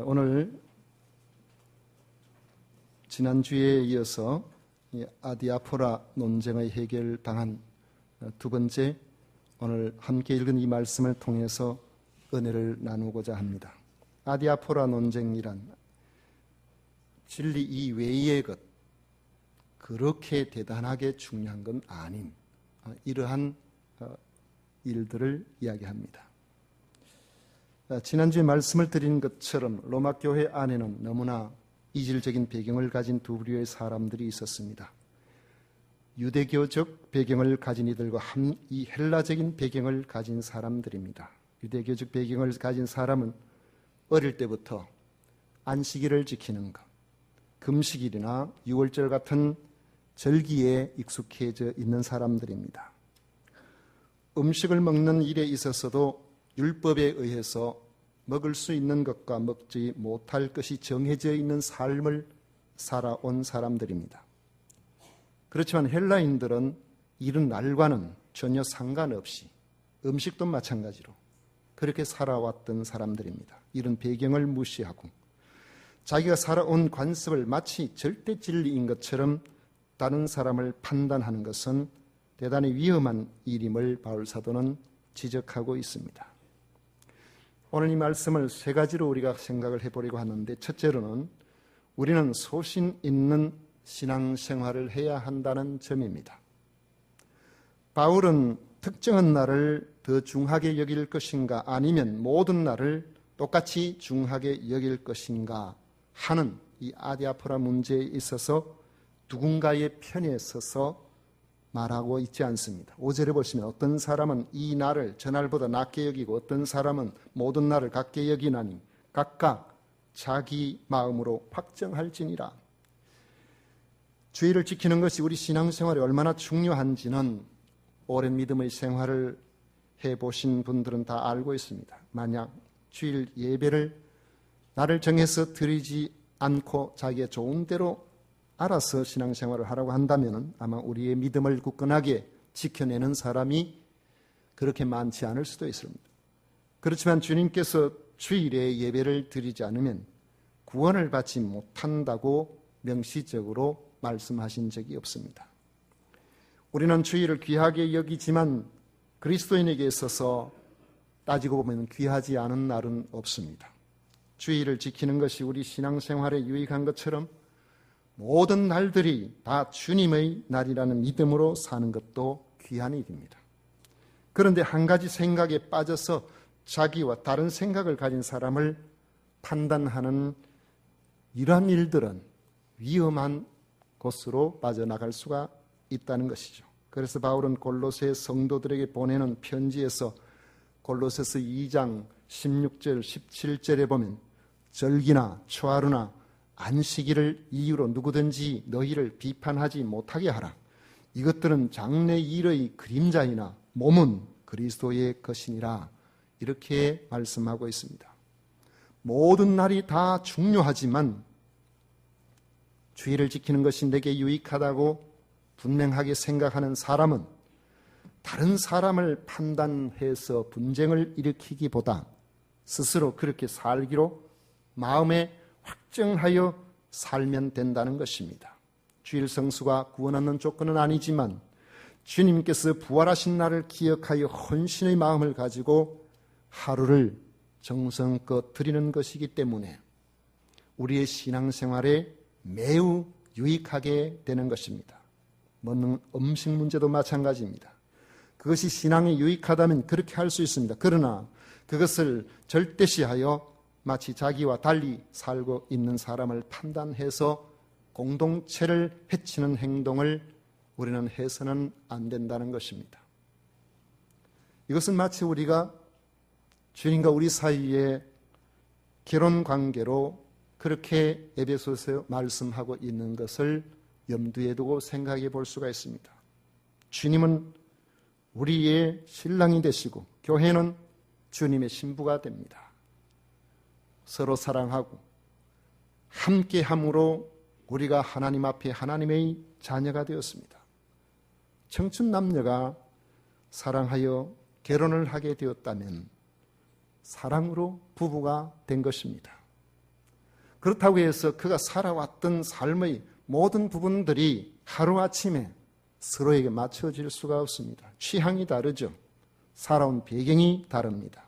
오늘 지난주에 이어서 아디아포라 논쟁의 해결당한 두 번째, 오늘 함께 읽은 이 말씀을 통해서 은혜를 나누고자 합니다. 아디아포라 논쟁이란 진리 이외의 것, 그렇게 대단하게 중요한 건 아닌 이러한 일들을 이야기합니다. 지난주에 말씀을 드린 것처럼 로마 교회 안에는 너무나 이질적인 배경을 가진 두 부류의 사람들이 있었습니다. 유대교적 배경을 가진 이들과 이 헬라적인 배경을 가진 사람들입니다. 유대교적 배경을 가진 사람은 어릴 때부터 안식일을 지키는 것, 금식일이나 유월절 같은 절기에 익숙해져 있는 사람들입니다. 음식을 먹는 일에 있어서도 율법에 의해서 먹을 수 있는 것과 먹지 못할 것이 정해져 있는 삶을 살아온 사람들입니다. 그렇지만 헬라인들은 이런 날과는 전혀 상관없이 음식도 마찬가지로 그렇게 살아왔던 사람들입니다. 이런 배경을 무시하고 자기가 살아온 관습을 마치 절대 진리인 것처럼 다른 사람을 판단하는 것은 대단히 위험한 일임을 바울 사도는 지적하고 있습니다. 오늘 이 말씀을 세 가지로 우리가 생각을 해보려고 하는데, 첫째로는 우리는 소신 있는 신앙생활을 해야 한다는 점입니다. 바울은 특정한 날을 더 중하게 여길 것인가, 아니면 모든 날을 똑같이 중하게 여길 것인가 하는 이 아디아포라 문제에 있어서 누군가의 편에 서서 말하고 있지 않습니다. 5절에 보시면 어떤 사람은 이 날을 저날보다 낮게 여기고 어떤 사람은 모든 날을 같게 여기나니 각각 자기 마음으로 확정할지니라. 주의를 지키는 것이 우리 신앙생활에 얼마나 중요한지는 오랜 믿음의 생활을 해보신 분들은 다 알고 있습니다. 만약 주일 예배를 나를 정해서 드리지 않고 자기의 좋은 대로 알아서 신앙생활을 하라고 한다면 아마 우리의 믿음을 굳건하게 지켜내는 사람이 그렇게 많지 않을 수도 있습니다. 그렇지만 주님께서 주일에 예배를 드리지 않으면 구원을 받지 못한다고 명시적으로 말씀하신 적이 없습니다. 우리는 주일을 귀하게 여기지만 그리스도인에게 있어서 따지고 보면 귀하지 않은 날은 없습니다. 주일을 지키는 것이 우리 신앙생활에 유익한 것처럼 모든 날들이 다 주님의 날이라는 믿음으로 사는 것도 귀한 일입니다. 그런데 한 가지 생각에 빠져서 자기와 다른 생각을 가진 사람을 판단하는 이러한 일들은 위험한 곳으로 빠져나갈 수가 있다는 것이죠. 그래서 바울은 골로새 성도들에게 보내는 편지에서 골로새서 2장 16절 17절에 보면 절기나 초하루나 안식일을 이유로 누구든지 너희를 비판하지 못하게 하라. 이것들은 장래 일의 그림자이나 몸은 그리스도의 것이니라. 이렇게 말씀하고 있습니다. 모든 날이 다 중요하지만 주의를 지키는 것이 내게 유익하다고 분명하게 생각하는 사람은 다른 사람을 판단해서 분쟁을 일으키기보다 스스로 그렇게 살기로 마음에 확정하여 살면 된다는 것입니다. 주일 성수가 구원 얻는 조건은 아니지만 주님께서 부활하신 날을 기억하여 헌신의 마음을 가지고 하루를 정성껏 드리는 것이기 때문에 우리의 신앙생활에 매우 유익하게 되는 것입니다. 먹는 음식 문제도 마찬가지입니다. 그것이 신앙에 유익하다면 그렇게 할 수 있습니다. 그러나 그것을 절대시하여 마치 자기와 달리 살고 있는 사람을 판단해서 공동체를 해치는 행동을 우리는 해서는 안 된다는 것입니다. 이것은 마치 우리가 주님과 우리 사이에 결혼 관계로 그렇게 에베소서에 말씀하고 있는 것을 염두에 두고 생각해 볼 수가 있습니다. 주님은 우리의 신랑이 되시고 교회는 주님의 신부가 됩니다. 서로 사랑하고 함께함으로 우리가 하나님 앞에 하나님의 자녀가 되었습니다. 청춘 남녀가 사랑하여 결혼을 하게 되었다면 사랑으로 부부가 된 것입니다. 그렇다고 해서 그가 살아왔던 삶의 모든 부분들이 하루아침에 서로에게 맞춰질 수가 없습니다. 취향이 다르죠. 살아온 배경이 다릅니다.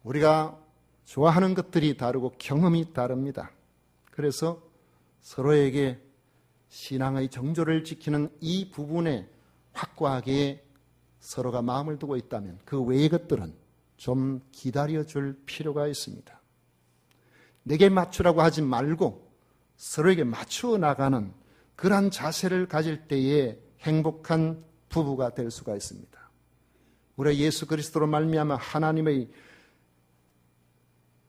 우리가 좋아하는 것들이 다르고 경험이 다릅니다. 그래서 서로에게 신앙의 정조를 지키는 이 부분에 확고하게 서로가 마음을 두고 있다면 그 외의 것들은 좀 기다려줄 필요가 있습니다. 내게 맞추라고 하지 말고 서로에게 맞추어 나가는 그러한 자세를 가질 때에 행복한 부부가 될 수가 있습니다. 우리가 예수 그리스도로 말미암아 하나님의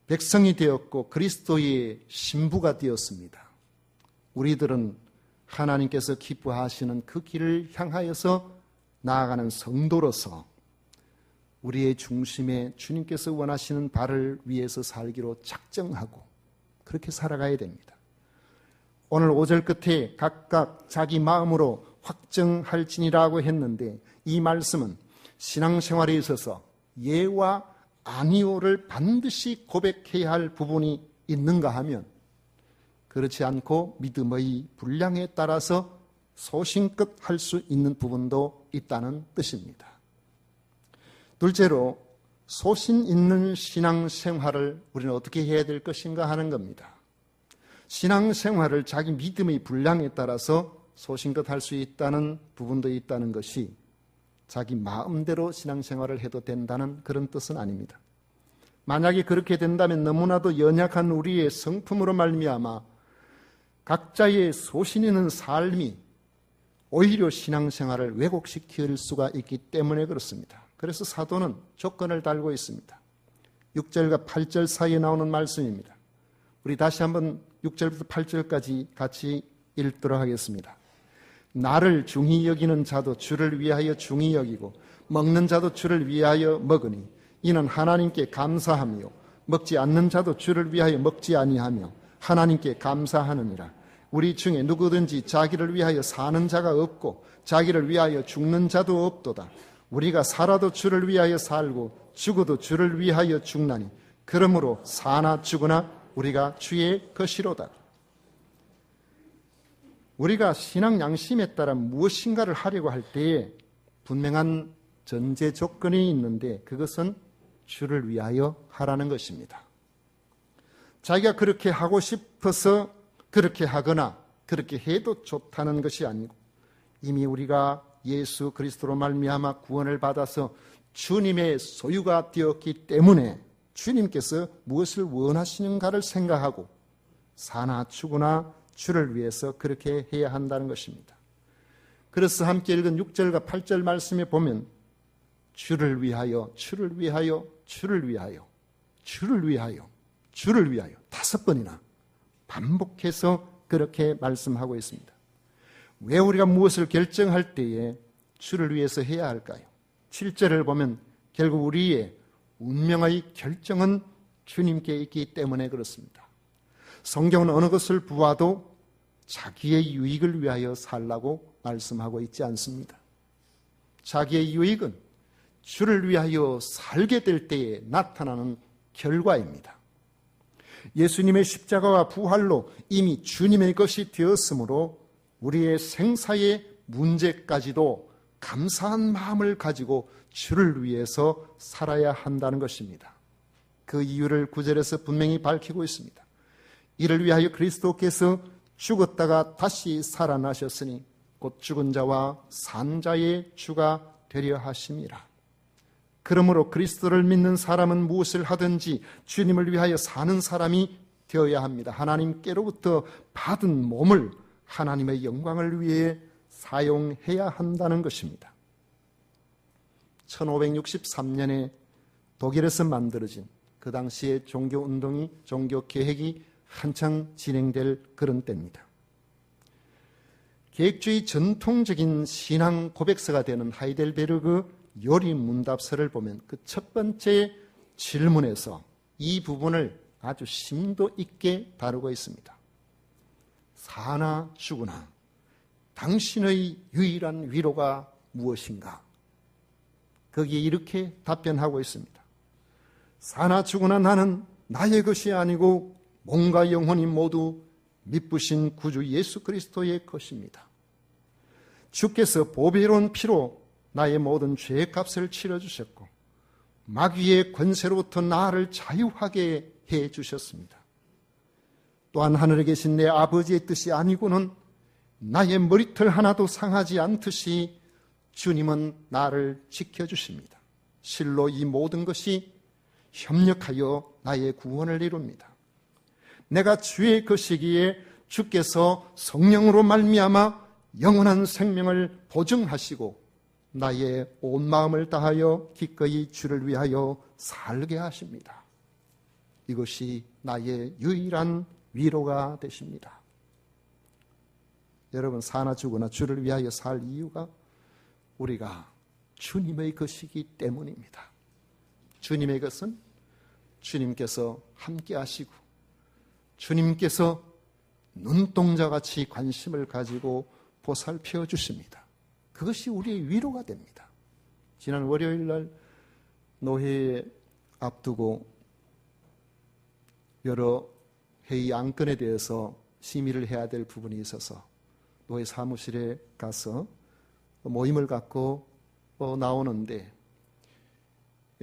백성이 되었고 그리스도의 신부가 되었습니다. 우리들은 하나님께서 기뻐하시는 그 길을 향하여서 나아가는 성도로서 우리의 중심에 주님께서 원하시는 바를 위해서 살기로 작정하고 그렇게 살아가야 됩니다. 오늘 5절 끝에 각각 자기 마음으로 확정할지니라고 했는데 이 말씀은 신앙생활에 있어서 예와 아니오를 반드시 고백해야 할 부분이 있는가 하면 그렇지 않고 믿음의 분량에 따라서 소신껏 할 수 있는 부분도 있다는 뜻입니다. 둘째로 소신 있는 신앙생활을 우리는 어떻게 해야 될 것인가 하는 겁니다. 신앙생활을 자기 믿음의 분량에 따라서 소신껏 할 수 있다는 부분도 있다는 것이 자기 마음대로 신앙생활을 해도 된다는 그런 뜻은 아닙니다. 만약에 그렇게 된다면 너무나도 연약한 우리의 성품으로 말미암아 각자의 소신 있는 삶이 오히려 신앙생활을 왜곡시킬 수가 있기 때문에 그렇습니다. 그래서 사도는 조건을 달고 있습니다. 6절과 8절 사이에 나오는 말씀입니다. 우리 다시 한번 6절부터 8절까지 같이 읽도록 하겠습니다. 나를 중히 여기는 자도 주를 위하여 중히 여기고 먹는 자도 주를 위하여 먹으니 이는 하나님께 감사하며 먹지 않는 자도 주를 위하여 먹지 아니하며 하나님께 감사하느니라. 우리 중에 누구든지 자기를 위하여 사는 자가 없고 자기를 위하여 죽는 자도 없도다. 우리가 살아도 주를 위하여 살고 죽어도 주를 위하여 죽나니 그러므로 사나 죽으나 우리가 주의 것이로다. 우리가 신앙 양심에 따라 무엇인가를 하려고 할 때에 분명한 전제 조건이 있는데 그것은 주를 위하여 하라는 것입니다. 자기가 그렇게 하고 싶어서 그렇게 하거나 그렇게 해도 좋다는 것이 아니고 이미 우리가 예수 그리스도로 말미암아 구원을 받아서 주님의 소유가 되었기 때문에 주님께서 무엇을 원하시는가를 생각하고 사나 죽으나 주를 위해서 그렇게 해야 한다는 것입니다. 그래서 함께 읽은 6절과 8절 말씀에 보면 주를 위하여, 주를 위하여, 주를 위하여, 주를 위하여, 주를 위하여 5번이나 반복해서 그렇게 말씀하고 있습니다. 왜 우리가 무엇을 결정할 때에 주를 위해서 해야 할까요? 7절을 보면 결국 우리의 운명의 결정은 주님께 있기 때문에 그렇습니다. 성경은 어느 것을 보아도 자기의 유익을 위하여 살라고 말씀하고 있지 않습니다. 자기의 유익은 주를 위하여 살게 될 때에 나타나는 결과입니다. 예수님의 십자가와 부활로 이미 주님의 것이 되었으므로 우리의 생사의 문제까지도 감사한 마음을 가지고 주를 위해서 살아야 한다는 것입니다. 그 이유를 9절에서 분명히 밝히고 있습니다. 이를 위하여 그리스도께서 죽었다가 다시 살아나셨으니 곧 죽은 자와 산 자의 주가 되려 하심이라. 그러므로 그리스도를 믿는 사람은 무엇을 하든지 주님을 위하여 사는 사람이 되어야 합니다. 하나님께로부터 받은 몸을 하나님의 영광을 위해 사용해야 한다는 것입니다. 1563년에 독일에서 만들어진 그 당시의 종교운동이, 종교개혁이 한창 진행될 그런 때입니다. 계획주의 전통적인 신앙 고백서가 되는 하이델베르그 요리문답서를 보면 그 첫 번째 질문에서 이 부분을 아주 심도 있게 다루고 있습니다. 사나 죽으나 당신의 유일한 위로가 무엇인가? 거기에 이렇게 답변하고 있습니다. 사나 죽으나 나는 나의 것이 아니고 몸과 영혼이 모두 미쁘신 구주 예수 그리스도의 것입니다. 주께서 보배로운 피로 나의 모든 죄의 값을 치러주셨고 마귀의 권세로부터 나를 자유하게 해주셨습니다. 또한 하늘에 계신 내 아버지의 뜻이 아니고는 나의 머리털 하나도 상하지 않듯이 주님은 나를 지켜주십니다. 실로 이 모든 것이 협력하여 나의 구원을 이룹니다. 내가 주의 것이기에 주께서 성령으로 말미암아 영원한 생명을 보증하시고 나의 온 마음을 다하여 기꺼이 주를 위하여 살게 하십니다. 이것이 나의 유일한 위로가 되십니다. 여러분, 사나 죽으나 주를 위하여 살 이유가 우리가 주님의 것이기 때문입니다. 주님의 것은 주님께서 함께 하시고 주님께서 눈동자같이 관심을 가지고 보살펴 주십니다. 그것이 우리의 위로가 됩니다. 지난 월요일 날 노회 앞두고 여러 회의 안건에 대해서 심의를 해야 될 부분이 있어서 노회 사무실에 가서 모임을 갖고 나오는데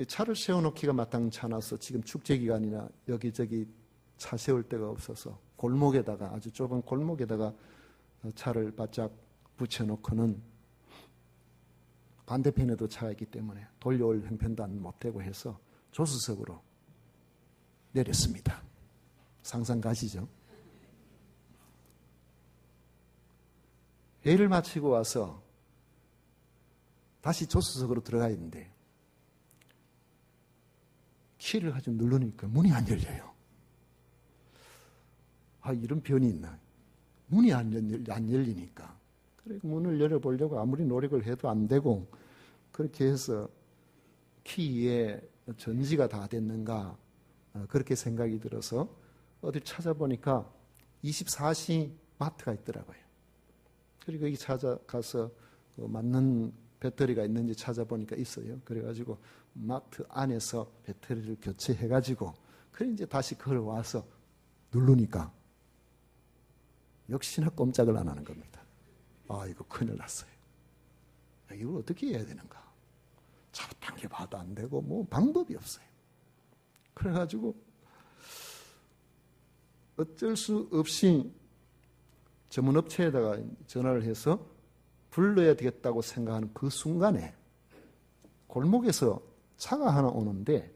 차를 세워놓기가 마땅치 않아서 지금 축제 기간이나 여기저기 차 세울 데가 없어서 골목에다가, 아주 좁은 골목에다가 차를 바짝 붙여놓고는 반대편에도 차가 있기 때문에 돌려올 형편도 안 못되고 해서 조수석으로 내렸습니다. 상상 가시죠? 회의를 마치고 와서 다시 조수석으로 들어가야 되는데 키를 아주 누르니까 문이 안 열려요. 이런 변이 있나? 문이 안 열리니까. 그래, 문을 열어보려고 아무리 노력을 해도 안 되고, 그렇게 해서 키에 전지가 다 됐는가, 그렇게 생각이 들어서 어디 찾아보니까 24시 마트가 있더라고요. 그리고 거기 찾아가서 맞는 배터리가 있는지 찾아보니까 있어요. 그래가지고 마트 안에서 배터리를 교체해가지고, 그래 이제 다시 걸어와서 누르니까 역시나 꼼짝을 안 하는 겁니다. 이거 큰일 났어요. 이걸 어떻게 해야 되는가? 잡아당겨봐도 안 되고 뭐 방법이 없어요. 그래가지고 어쩔 수 없이 전문업체에다가 전화를 해서 불러야 되겠다고 생각하는 그 순간에 골목에서 차가 하나 오는데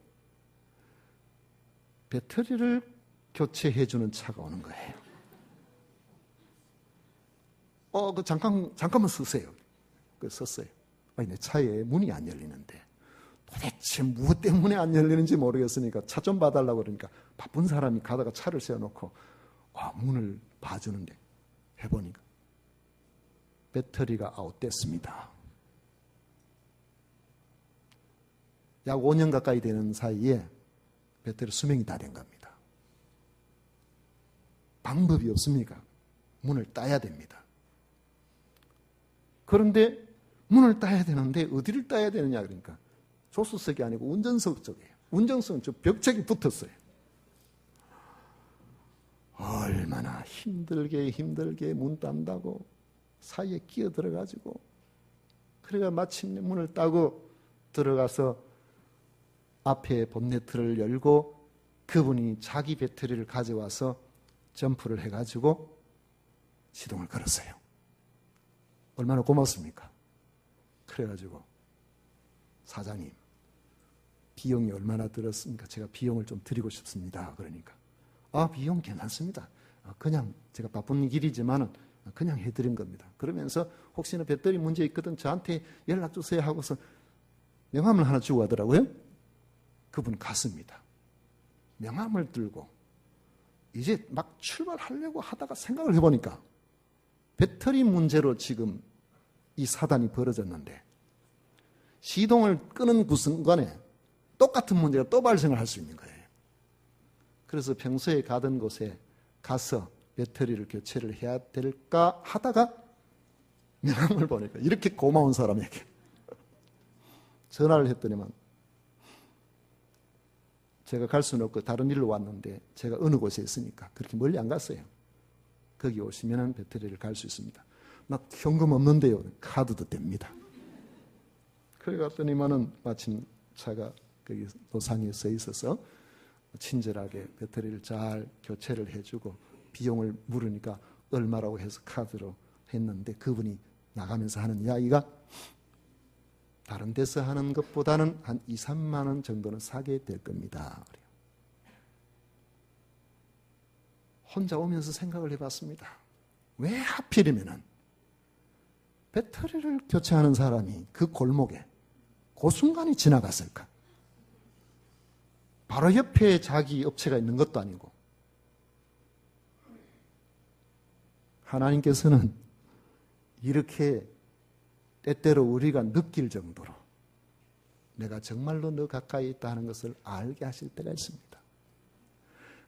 배터리를 교체해주는 차가 오는 거예요. 잠깐만 쓰세요. 썼어요. 내 차에 문이 안 열리는데 도대체 무엇 때문에 안 열리는지 모르겠으니까 차 좀 봐달라고 그러니까 바쁜 사람이 가다가 차를 세워놓고 문을 봐주는데 해보니까 배터리가 아웃됐습니다. 약 5년 가까이 되는 사이에 배터리 수명이 다 된 겁니다. 방법이 없습니까? 문을 따야 됩니다. 그런데 문을 따야 되는데 어디를 따야 되느냐 그러니까 조수석이 아니고 운전석 쪽이에요. 운전석은 저 벽책이 붙었어요. 얼마나 힘들게 문 딴다고 사이에 끼어 들어가지고 그래가 마침내 문을 따고 들어가서 앞에 본네트를 열고 그분이 자기 배터리를 가져와서 점프를 해가지고 시동을 걸었어요. 얼마나 고맙습니까? 그래가지고 사장님 비용이 얼마나 들었습니까? 제가 비용을 좀 드리고 싶습니다. 그러니까 비용 괜찮습니다. 그냥 제가 바쁜 길이지만은 그냥 해드린 겁니다. 그러면서 혹시나 배터리 문제 있거든 저한테 연락 주세요 하고서 명함을 하나 주고 가더라고요. 그분 갔습니다. 명함을 들고 이제 막 출발하려고 하다가 생각을 해보니까 배터리 문제로 지금 이 사단이 벌어졌는데 시동을 끄는 그 순간에 똑같은 문제가 또 발생을 할 수 있는 거예요. 그래서 평소에 가던 곳에 가서 배터리를 교체를 해야 될까 하다가 명함을 보니까 이렇게 고마운 사람에게 전화를 했더니만 제가 갈 수는 없고 다른 일로 왔는데 제가 어느 곳에 있으니까 그렇게 멀리 안 갔어요. 거기 오시면 배터리를 갈 수 있습니다. 나 현금 없는데요. 카드도 됩니다. 그래 갔더니만은 마침 차가 거기 도상에 서 있어서 친절하게 배터리를 잘 교체를 해주고 비용을 물으니까 얼마라고 해서 카드로 했는데 그분이 나가면서 하는 이야기가 다른 데서 하는 것보다는 한 2, 3만 원 정도는 사게 될 겁니다. 혼자 오면서 생각을 해봤습니다. 왜 하필이면은 배터리를 교체하는 사람이 그 골목에 그 순간이 지나갔을까? 바로 옆에 자기 업체가 있는 것도 아니고 하나님께서는 이렇게 때때로 우리가 느낄 정도로 내가 정말로 너 가까이 있다 하는 것을 알게 하실 때가 있습니다.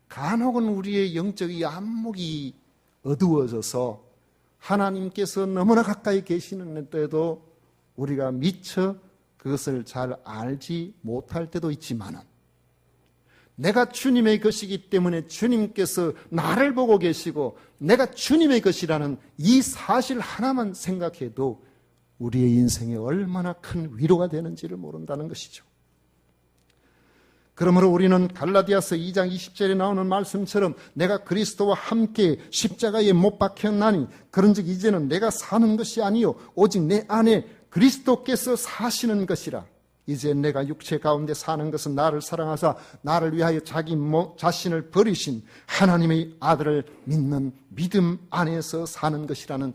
간혹은 우리의 영적인 안목이 어두워져서 하나님께서 너무나 가까이 계시는 때도 우리가 미처 그것을 잘 알지 못할 때도 있지만은 내가 주님의 것이기 때문에 주님께서 나를 보고 계시고 내가 주님의 것이라는 이 사실 하나만 생각해도 우리의 인생에 얼마나 큰 위로가 되는지를 모른다는 것이죠. 그러므로 우리는 갈라디아서 2장 20절에 나오는 말씀처럼 내가 그리스도와 함께 십자가에 못 박혔나니 그런즉 이제는 내가 사는 것이 아니요 오직 내 안에 그리스도께서 사시는 것이라. 이제 내가 육체 가운데 사는 것은 나를 사랑하사 나를 위하여 자기 자신을 버리신 하나님의 아들을 믿는 믿음 안에서 사는 것이라는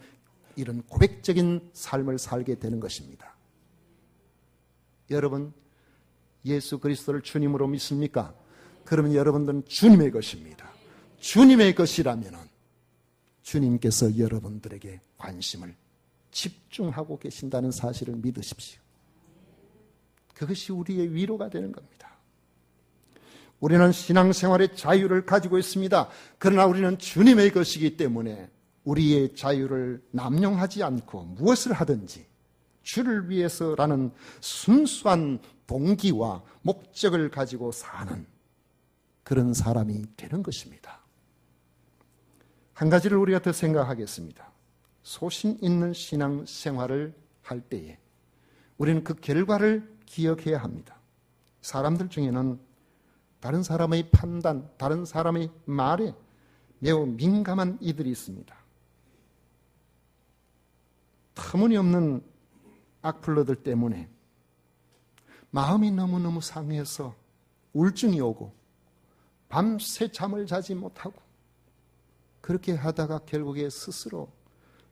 이런 고백적인 삶을 살게 되는 것입니다. 여러분 예수 그리스도를 주님으로 믿습니까? 그러면 여러분들은 주님의 것입니다. 주님의 것이라면 주님께서 여러분들에게 관심을 집중하고 계신다는 사실을 믿으십시오. 그것이 우리의 위로가 되는 겁니다. 우리는 신앙생활의 자유를 가지고 있습니다. 그러나 우리는 주님의 것이기 때문에 우리의 자유를 남용하지 않고 무엇을 하든지 주를 위해서라는 순수한 동기와 목적을 가지고 사는 그런 사람이 되는 것입니다. 한 가지를 우리가 더 생각하겠습니다. 소신 있는 신앙생활을 할 때에 우리는 그 결과를 기억해야 합니다. 사람들 중에는 다른 사람의 판단, 다른 사람의 말에 매우 민감한 이들이 있습니다. 터무니없는 악플러들 때문에 마음이 너무너무 상해서 우울증이 오고 밤새 잠을 자지 못하고 그렇게 하다가 결국에 스스로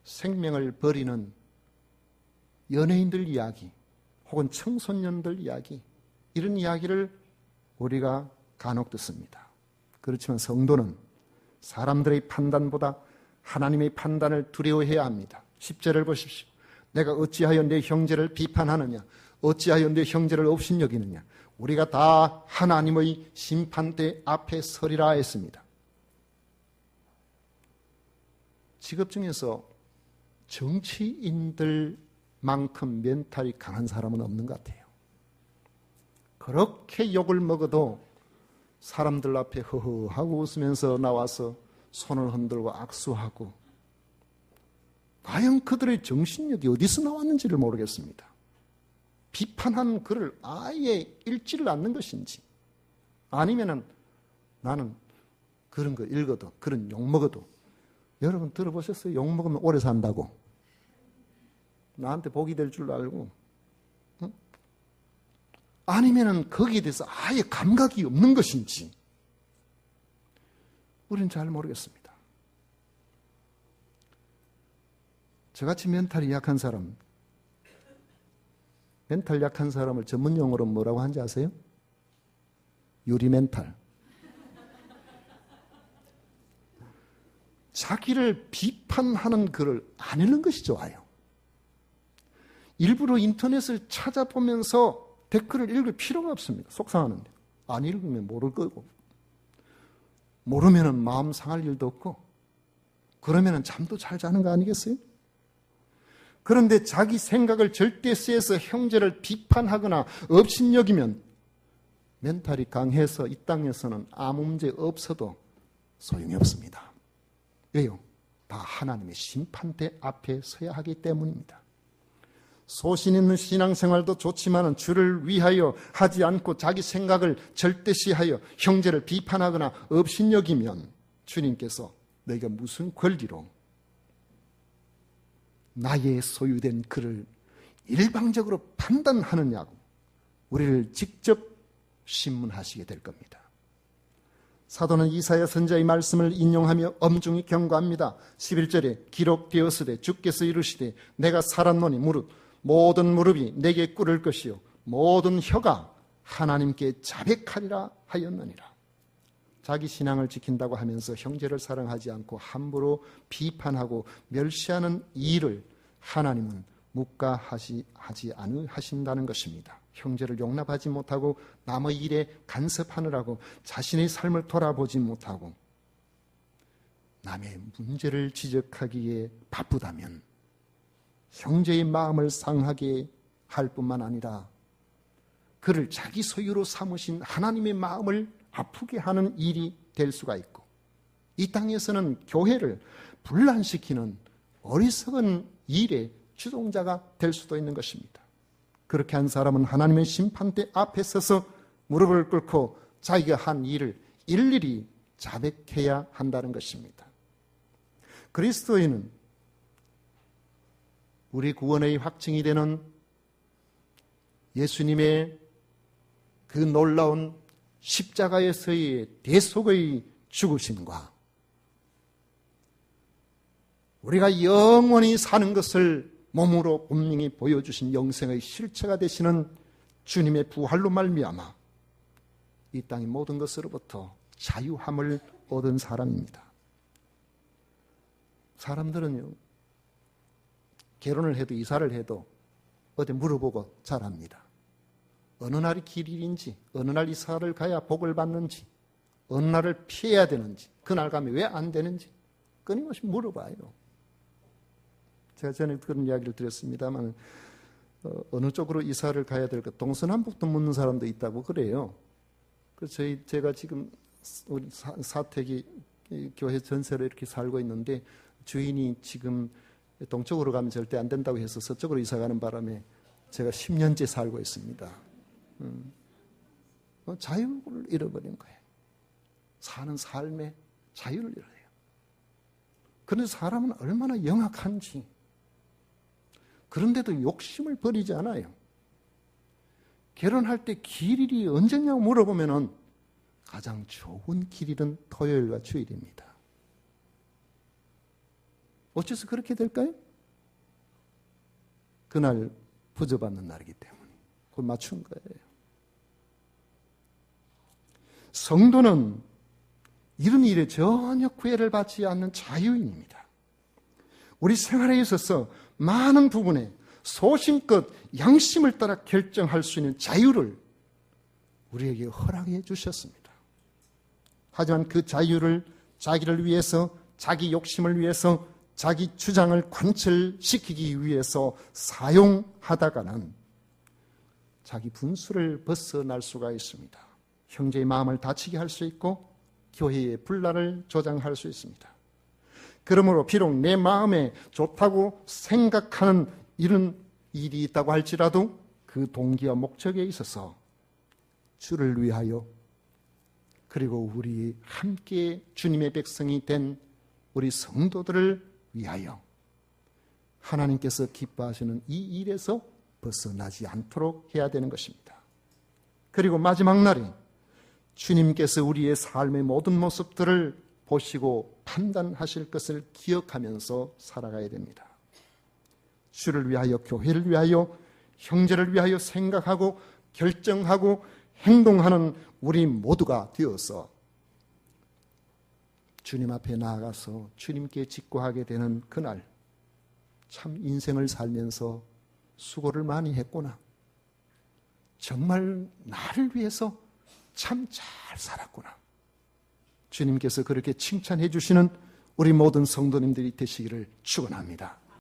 생명을 버리는 연예인들 이야기 혹은 청소년들 이야기 이런 이야기를 우리가 간혹 듣습니다. 그렇지만 성도는 사람들의 판단보다 하나님의 판단을 두려워해야 합니다. 10절을 보십시오. 내가 어찌하여 내 형제를 비판하느냐 어찌하여 내 형제를 업신여기느냐 우리가 다 하나님의 심판대 앞에 서리라 했습니다. 직업 중에서 정치인들만큼 멘탈이 강한 사람은 없는 것 같아요. 그렇게 욕을 먹어도 사람들 앞에 허허하고 웃으면서 나와서 손을 흔들고 악수하고 과연 그들의 정신력이 어디서 나왔는지를 모르겠습니다. 비판한 글을 아예 읽지를 않는 것인지 아니면은 나는 그런 거 읽어도 그런 욕 먹어도 여러분 들어보셨어요? 욕 먹으면 오래 산다고 나한테 복이 될 줄 알고 응? 아니면은 거기에 대해서 아예 감각이 없는 것인지 우리는 잘 모르겠습니다. 저같이 멘탈이 약한 사람, 멘탈 약한 사람을 전문 용어로 뭐라고 하는지 아세요? 유리 멘탈. 자기를 비판하는 글을 안 읽는 것이 좋아요. 일부러 인터넷을 찾아보면서 댓글을 읽을 필요가 없습니다. 속상하는데. 안 읽으면 모를 거고. 모르면 마음 상할 일도 없고. 그러면 잠도 잘 자는 거 아니겠어요? 그런데 자기 생각을 절대시해서 형제를 비판하거나 업신여기면 멘탈이 강해서 이 땅에서는 아무 문제 없어도 소용이 없습니다. 왜요? 다 하나님의 심판대 앞에 서야 하기 때문입니다. 소신 있는 신앙생활도 좋지만 주를 위하여 하지 않고 자기 생각을 절대시하여 형제를 비판하거나 업신여기면 주님께서 너희가 무슨 권리로 나의 소유된 그를 일방적으로 판단하느냐고 우리를 직접 신문하시게 될 겁니다. 사도는 이사야 선지자의 말씀을 인용하며 엄중히 경고합니다. 11절에 기록되었으되 주께서 이르시되 내가 살았노니 모든 무릎이 내게 꿇을 것이요 모든 혀가 하나님께 자백하리라 하였느니라. 자기 신앙을 지킨다고 하면서 형제를 사랑하지 않고 함부로 비판하고 멸시하는 일을 하나님은 묵과하지 않으신다는 것입니다. 형제를 용납하지 못하고 남의 일에 간섭하느라고 자신의 삶을 돌아보지 못하고 남의 문제를 지적하기에 바쁘다면 형제의 마음을 상하게 할 뿐만 아니라 그를 자기 소유로 삼으신 하나님의 마음을 아프게 하는 일이 될 수가 있고 이 땅에서는 교회를 분란시키는 어리석은 일의 주동자가 될 수도 있는 것입니다. 그렇게 한 사람은 하나님의 심판대 앞에 서서 무릎을 꿇고 자기가 한 일을 일일이 자백해야 한다는 것입니다. 그리스도인은 우리 구원의 확증이 되는 예수님의 그 놀라운 십자가에서의 대속의 죽으심과 우리가 영원히 사는 것을 몸으로 분명히 보여주신 영생의 실체가 되시는 주님의 부활로 말미암아 이 땅의 모든 것으로부터 자유함을 얻은 사람입니다. 사람들은요, 결혼을 해도 이사를 해도 어디 물어보고 잘합니다. 어느 날이 길일인지, 어느 날 이사를 가야 복을 받는지, 어느 날을 피해야 되는지, 그날 가면 왜 안 되는지 끊임없이 물어봐요. 제가 전에 그런 이야기를 드렸습니다만 어느 쪽으로 이사를 가야 될까 동서남북도 묻는 사람도 있다고 그래요. 그래서 제가 지금 우리 사택이 교회 전세로 이렇게 살고 있는데 주인이 지금 동쪽으로 가면 절대 안 된다고 해서 서쪽으로 이사 가는 바람에 제가 10년째 살고 있습니다. 자유를 잃어버린 거예요. 사는 삶의 자유를 잃어요. 그런데 사람은 얼마나 영악한지, 그런데도 욕심을 버리지 않아요. 결혼할 때 길일이 언제냐고 물어보면 가장 좋은 길일은 토요일과 주일입니다. 어째서 그렇게 될까요? 그날 부져받는 날이기 때문에 그걸 맞춘 거예요. 성도는 이런 일에 전혀 구애를 받지 않는 자유인입니다. 우리 생활에 있어서 많은 부분에 소신껏 양심을 따라 결정할 수 있는 자유를 우리에게 허락해 주셨습니다. 하지만 그 자유를 자기를 위해서, 자기 욕심을 위해서, 자기 주장을 관철시키기 위해서 사용하다가는 자기 분수를 벗어날 수가 있습니다. 형제의 마음을 다치게 할 수 있고 교회의 분란을 조장할 수 있습니다. 그러므로 비록 내 마음에 좋다고 생각하는 이런 일이 있다고 할지라도 그 동기와 목적에 있어서 주를 위하여 그리고 우리 함께 주님의 백성이 된 우리 성도들을 위하여 하나님께서 기뻐하시는 이 일에서 벗어나지 않도록 해야 되는 것입니다. 그리고 마지막 날에 주님께서 우리의 삶의 모든 모습들을 보시고 판단하실 것을 기억하면서 살아가야 됩니다. 주를 위하여, 교회를 위하여, 형제를 위하여 생각하고 결정하고 행동하는 우리 모두가 되어서 주님 앞에 나아가서 주님께 직구하게 되는 그날, 참 인생을 살면서 수고를 많이 했구나, 정말 나를 위해서 참 잘 살았구나, 주님께서 그렇게 칭찬해 주시는 우리 모든 성도님들이 되시기를 축원합니다.